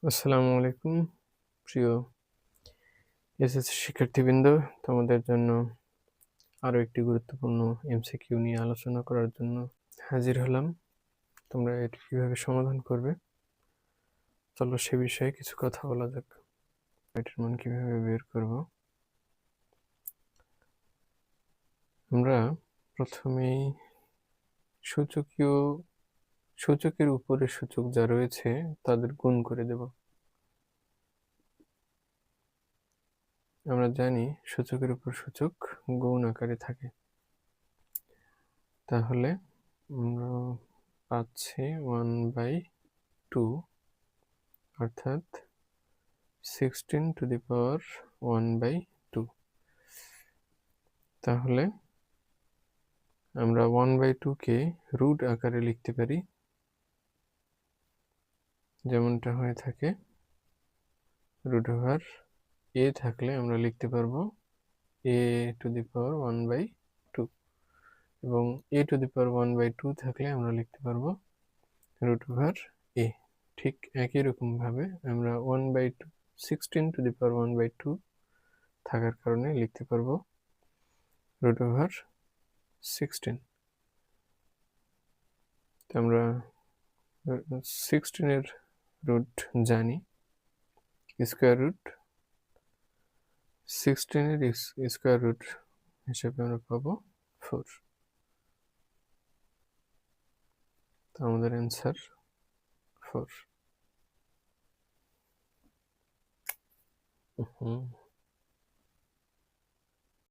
আসসালামু আলাইকুম প্রিয় এসএসসি শিক্ষার্থীবৃন্দ, তোমাদের জন্য আরও একটি গুরুত্বপূর্ণ এমসিকিউ নিয়ে আলোচনা করার জন্য হাজির হলাম। তোমরা এটি কিভাবে সমাধান করবে, চলো সে বিষয়ে কিছু কথা বলা যাক। এটার মান কিভাবে বের করব। আমরা প্রথমেই সূচকের উপরে সূচক যা রয়েছে তাদের গুণ করে দেব। আমরা জানি সূচকের উপর সূচক গুণ আকারে থাকে, তাহলে আমরা পাচ্ছি 1/2, অর্থাৎ 16⁻²। তাহলে আমরা 1/2 কে রুট আকারে লিখতে পারি, যেমনটা হয়ে থাকে। √a থাকলে আমরা লিখতে পারবো a⁻1/2, এবং a⁻1/2 থাকলে আমরা লিখতে পারবো √a। ঠিক একই রকম ভাবে আমরা 16⁻1/2 থাকার কারণে লিখতে পারবো √16। আমরা 16 এর রুট জানি, স্কোয়ার রুট 16 এর স্কোয়ার রুট হিসেবে আমরা পাবো 4। তো আমাদের অ্যান্সার 4।